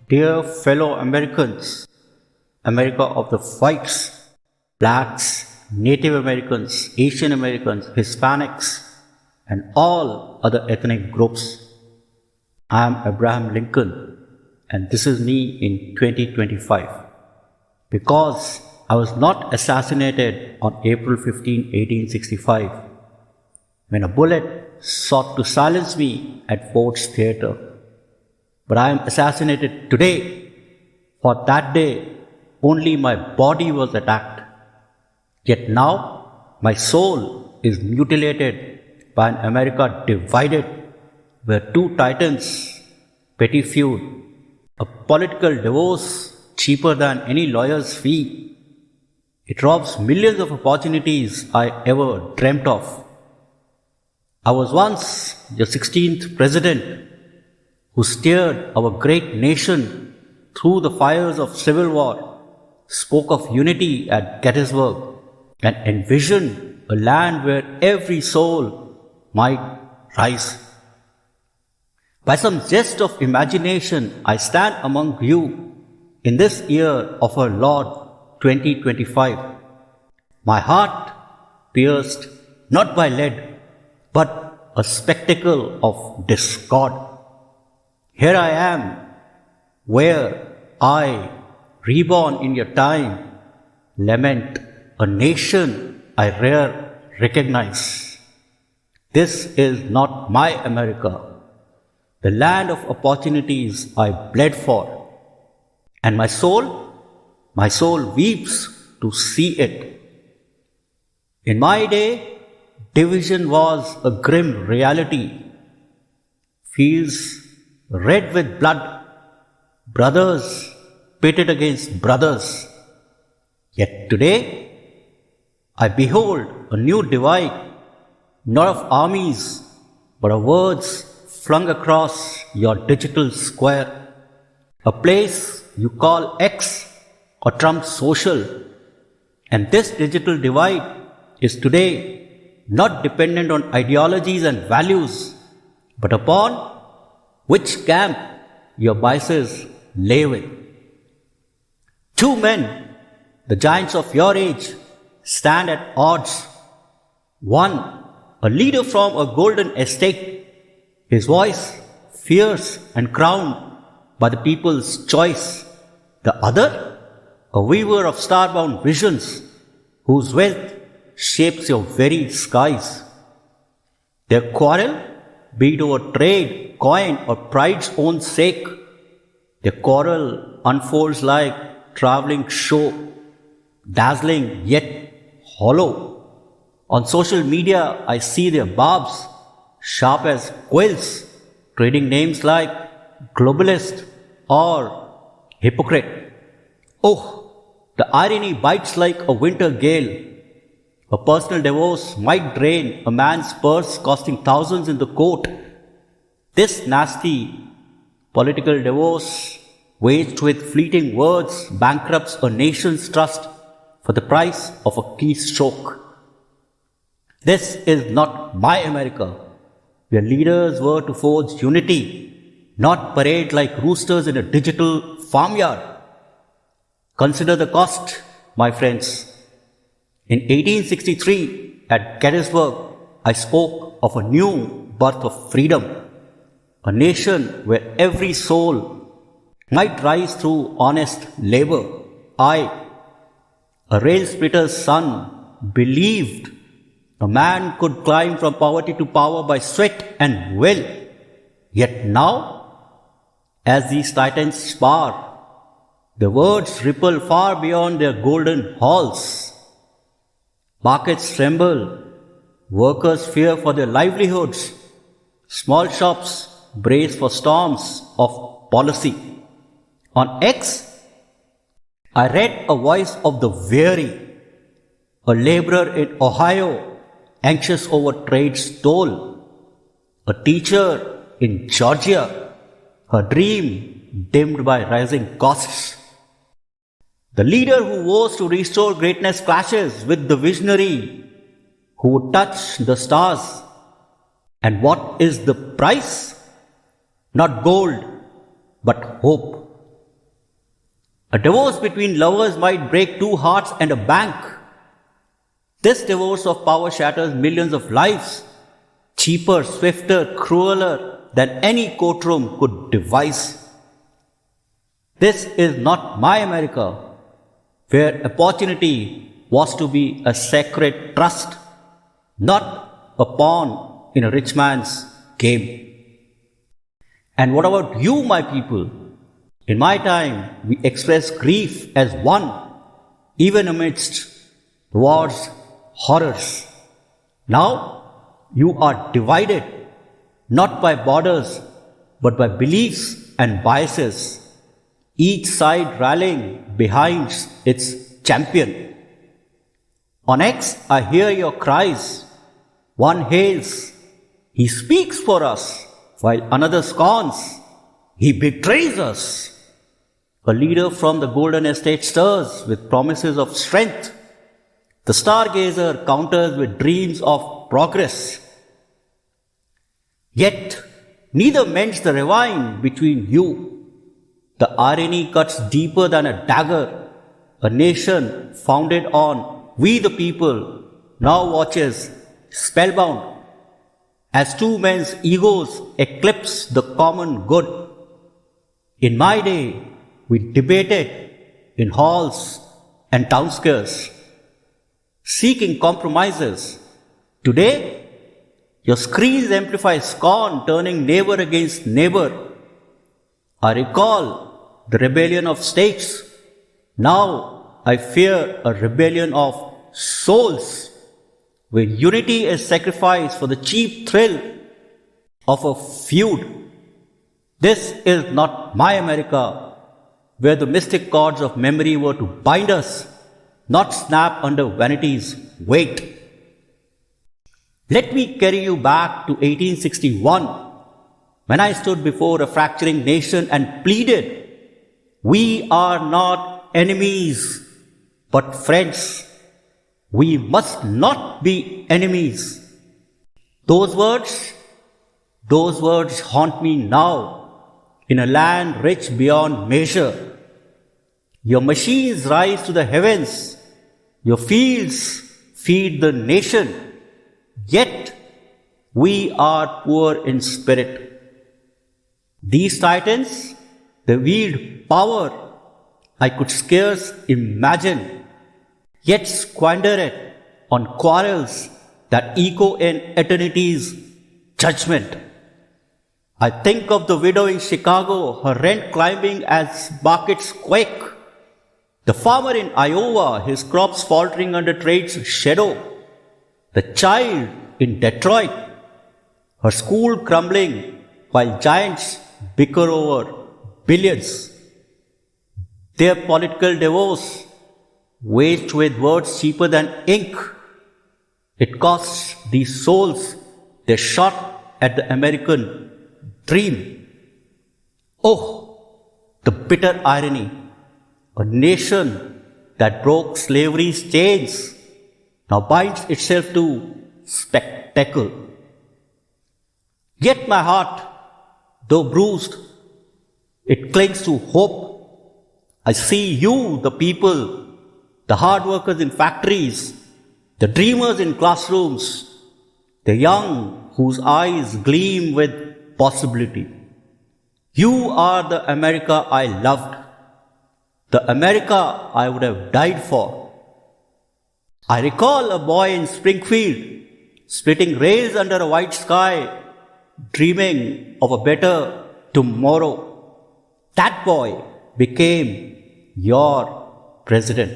Dear fellow Americans, America of the whites, blacks, Native Americans, Asian Americans, Hispanics, and all other ethnic groups, I am Abraham Lincoln, and this is me in 2025. Because I was not assassinated on April 15, 1865, when a bullet sought to silence me at Ford's Theatre. But I am assassinated today, for that day only my body was attacked. Yet now my soul is mutilated by an America divided, where two titans, petty feud, a political divorce cheaper than any lawyer's fee. It robs millions of opportunities I ever dreamt of. I was once the 16th president who steered our great nation through the fires of civil war, spoke of unity at Gettysburg, and envisioned a land where every soul might rise. By some gest of imagination, I stand among you in this year of our Lord 2025. My heart pierced not by lead, but a spectacle of discord. Here I am, where I, reborn in your time, lament a nation I rare recognize. This is not my America, the land of opportunities I bled for, and my soul weeps to see it. In my day, division was a grim reality. Fields red with blood, brothers pitted against brothers. Yet today, I behold a new divide, not of armies, but of words flung across your digital square, a place you call X or Trump social. And this digital divide is today not dependent on ideologies and values, but upon which camp your biases lay with. Two men, the giants of your age, stand at odds. One, a leader from a golden estate, his voice fierce and crowned by the people's choice. The other, a weaver of star-bound visions, whose wealth shapes your very skies. Their quarrel, be it over trade, coin, or pride's own sake, their quarrel unfolds like traveling show, dazzling yet hollow. On social media, I see their barbs, sharp as quills, trading names like globalist or hypocrite. Oh, the irony bites like a winter gale. A personal divorce might drain a man's purse, costing thousands in the court. This nasty political divorce, waged with fleeting words, bankrupts a nation's trust for the price of a keystroke. This is not my America, where leaders were to forge unity, not parade like roosters in a digital farmyard. Consider the cost, my friends. In 1863, at Gettysburg, I spoke of a new birth of freedom, a nation where every soul might rise through honest labor. I, a rail splitter's son, believed a man could climb from poverty to power by sweat and will. Yet now, as these titans spar, the words ripple far beyond their golden halls. Markets tremble, workers fear for their livelihoods, small shops brace for storms of policy. On X, I read a voice of the weary, a laborer in Ohio anxious over trade's toll, a teacher in Georgia, her dream dimmed by rising costs. The leader who vows to restore greatness clashes with the visionary who would touch the stars. And what is the price? Not gold, but hope. A divorce between lovers might break two hearts and a bank. This divorce of power shatters millions of lives, cheaper, swifter, crueler than any courtroom could devise. This is not my America, where opportunity was to be a sacred trust, not a pawn in a rich man's game. And what about you, my people? In my time, we express grief as one, even amidst the war's horrors. Now, you are divided, not by borders, but by beliefs and biases, each side rallying behind its champion. On X, I hear your cries. One hails, he speaks for us, while another scorns, he betrays us. A leader from the golden estate stirs with promises of strength. The stargazer counters with dreams of progress. Yet, neither mends the ravine between you. The irony cuts deeper than a dagger. A nation founded on we the people now watches spellbound as two men's egos eclipse the common good. In my day, we debated in halls and town squares, seeking compromises. Today, your screens amplify scorn, turning neighbor against neighbor. I recall the rebellion of states. Now I fear a rebellion of souls, where unity is sacrificed for the cheap thrill of a feud. This is not my America, where the mystic cords of memory were to bind us, not snap under vanity's weight. Let me carry you back to 1861, when I stood before a fracturing nation and pleaded, "We are not enemies, but friends. We must not be enemies." Those words haunt me now, in a land rich beyond measure. Your machines rise to the heavens, your fields feed the nation, yet we are poor in spirit. These titans, they wield power I could scarce imagine, yet squander it on quarrels that echo in eternity's judgment. I think of the widow in Chicago, her rent climbing as markets quake. The farmer in Iowa, his crops faltering under trade's shadow. The child in Detroit, her school crumbling while giants bicker over billions. Their political divorce, waged with words cheaper than ink. It costs these souls their shot at the American dream. Oh, the bitter irony. A nation that broke slavery's chains now binds itself to spectacle. Yet my heart, though bruised, it clings to hope. I see you, the people, the hard workers in factories, the dreamers in classrooms, the young whose eyes gleam with possibility. You are the America I loved, the America I would have died for. I recall a boy in Springfield, splitting rails under a white sky, dreaming of a better tomorrow. That boy became your president.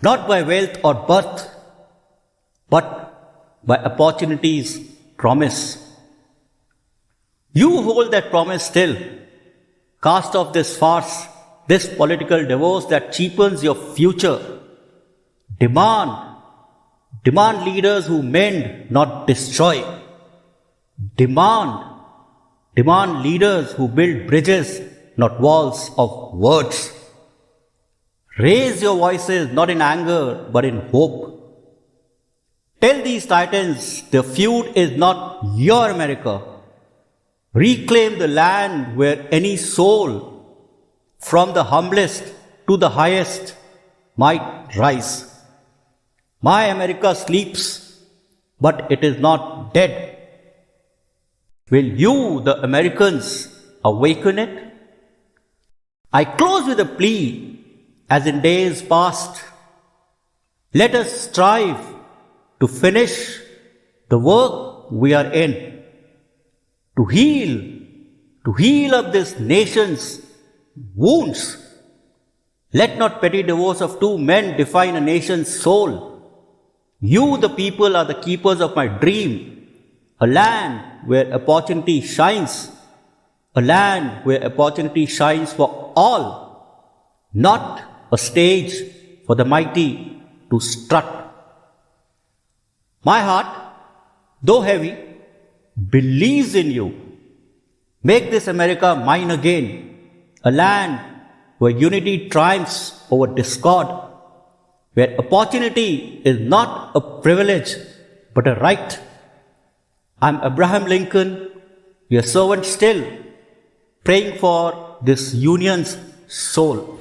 Not by wealth or birth, but by opportunity's promise. You hold that promise still. Cast off this farce, this political divorce that cheapens your future. Demand leaders who mend, not destroy. Demand leaders who build bridges, not walls of words. Raise your voices not in anger, but in hope. Tell these titans the feud is not your America. Reclaim the land where any soul from the humblest to the highest might rise. My America sleeps, but it is not dead. Will you, the Americans, awaken it? I close with a plea, as in days past. Let us strive to finish the work we are in, to heal up this nation's wounds. Let not petty divorce of two men define a nation's soul. You, the people, are the keepers of my dream, a land where opportunity shines, a land where opportunity shines for all, not a stage for the mighty to strut. My heart, though heavy, believes in you. Make this America mine again, a land where unity triumphs over discord, where opportunity is not a privilege but a right. I'm Abraham Lincoln, your servant still, praying for this union's soul.